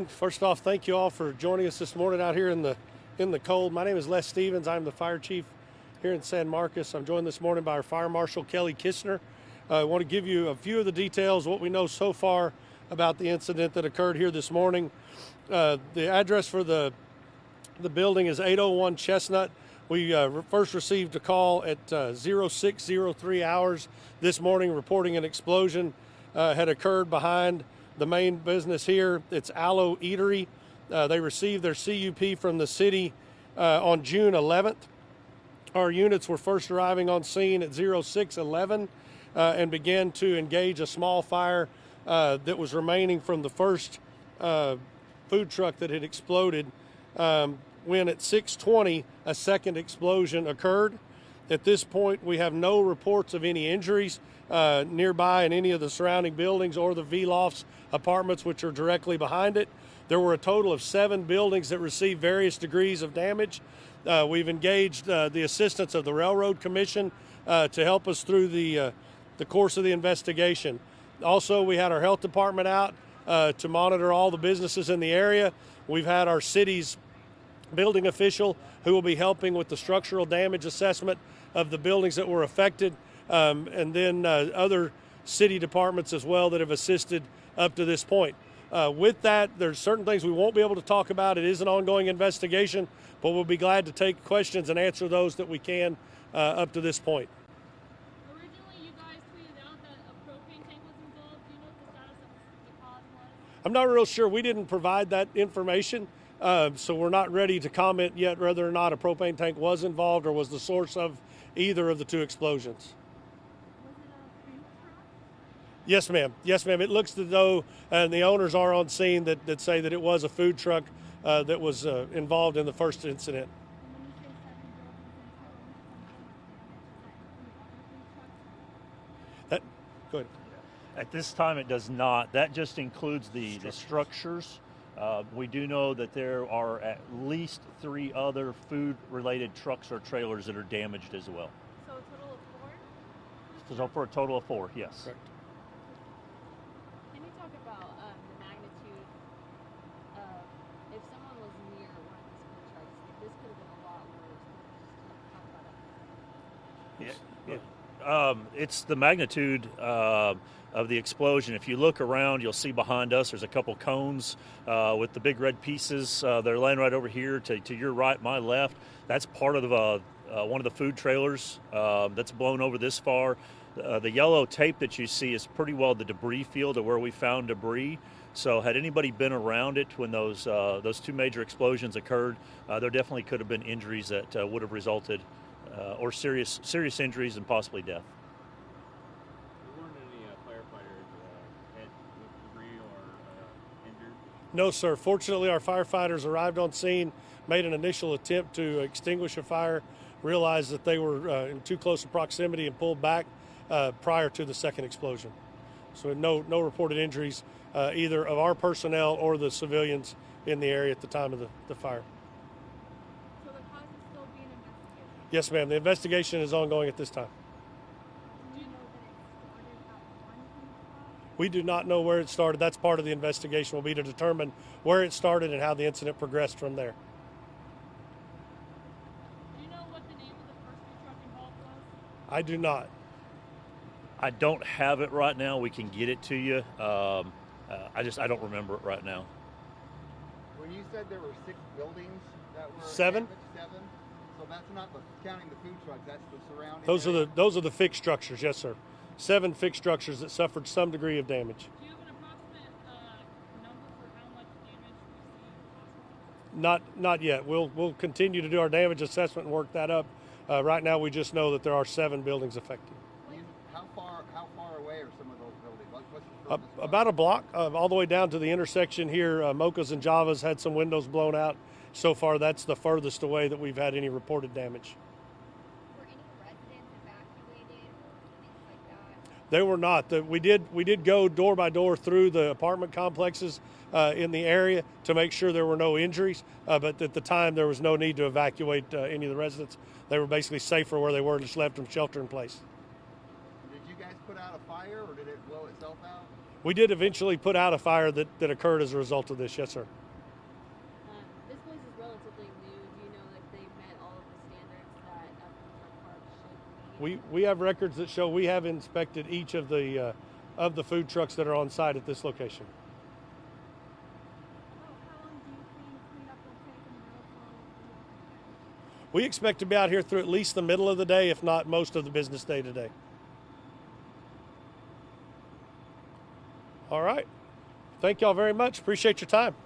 morning. First off, thank you all for joining us this morning out here in the cold. My name is Les Stevens. I'm the fire chief here in San Marcos. I'm joined this morning by our fire marshal, Kelly Kistner. I want to give you a few of the details, what we know so far about the incident that occurred here this morning. The address for the building is 801 Chestnut. We first received a call at 0603 hours this morning reporting an explosion had occurred behind the main business here. It's Aloe Eatery. They received their CUP from the city on June 11th. Our units were first arriving on scene at 0611 and began to engage a small fire that was remaining from the first food truck that had exploded. When at 6:20 a second explosion occurred. At this point, we have no reports of any injuries nearby in any of the surrounding buildings or the V-Lofts apartments, which are directly behind it. There were a total of 7 buildings that received various degrees of damage. We've engaged the assistance of the Railroad Commission to help us through the course of the investigation. Also, we had our health department out to monitor all the businesses in the area. We've had our city's building official who will be helping with the structural damage assessment of the buildings that were affected, and then other city departments as well that have assisted up to this point. With that, there's certain things we won't be able to talk about. It is an ongoing investigation, but we'll be glad to take questions and answer those that we can up to this point. Originally, you guys tweeted out that a propane tank was involved. Do you know what the status of the cause was? I'm not real sure. We didn't provide that information, so we're not ready to comment yet whether or not a propane tank was involved or was the source of either of the 2 explosions. Was it a food truck? Yes, ma'am. Yes, ma'am. It looks as though, and the owners are on scene that say that it was a food truck that was involved in the first incident. And when you say 7 buildings in total, how much damage? Does that include other food trucks? Go ahead. At this time, it does not. That just includes the structures. We do know that there are at least 3 other food-related trucks or trailers that are damaged as well. So a total of 4? So for a total of 4, yes. Correct. Can you talk about the magnitude of if someone was near one of these food trucks, this could have been a lot worse. Can you just talk about it? It's the magnitude of the explosion. If you look around, you'll see behind us there's a couple cones with the big red pieces. They're laying right over here to your right, my left. That's part of one of the food trailers that's blown over this far. The yellow tape that you see is pretty well the debris field of where we found debris. So had anybody been around it when those 2 major explosions occurred, there definitely could have been injuries that would have resulted or serious injuries and possibly death. There weren't any firefighters hit with debris or injured? No, sir. Fortunately, our firefighters arrived on scene, made an initial attempt to extinguish a fire, realized that they were in too close a proximity and pulled back prior to the second explosion. So no reported injuries either of our personnel or the civilians in the area at the time of the fire. So the cause is still being investigated. Yes, ma'am. The investigation is ongoing at this time. Do you know that it started at one food truck? We do not know where it started. That's part of the investigation will be to determine where it started and how the incident progressed from there. Do you know what the name of the first food truck involved was? I do not. I don't have it right now. We can get it to you. I don't remember it right now. When you said there were 6 buildings that were 7? damaged, 7, so that's not counting the food trucks. That's the surrounding. Those are the fixed structures. Yes, sir. 7 fixed structures that suffered some degree of damage. Do you have an approximate number for how much damage we see possible? Not yet. We'll continue to do our damage assessment and work that up. Right now, we just know that there are 7 buildings affected. How far away are some of those buildings? What's the furthest one? About a block, all the way down to the intersection here. Mocha's and Java's had some windows blown out. So far, that's the furthest away that we've had any reported damage. Were any residents evacuated or things like that? They were not. We did go door by door through the apartment complexes in the area to make sure there were no injuries. But at the time, there was no need to evacuate any of the residents. They were basically safer where they were, just left them shelter in place. Did you guys put out a fire or did it blow itself out? We did eventually put out a fire that occurred as a result of this. Yes, sir. This place is relatively new. Do you know if they met all of the standards that a food truck park should meet? We have records that show we have inspected each of the food trucks that are on site at this location. How long do you think cleanup will take and how long will you open? We expect to be out here through at least the middle of the day, if not most of the business day today. All right. Thank y'all very much. Appreciate your time.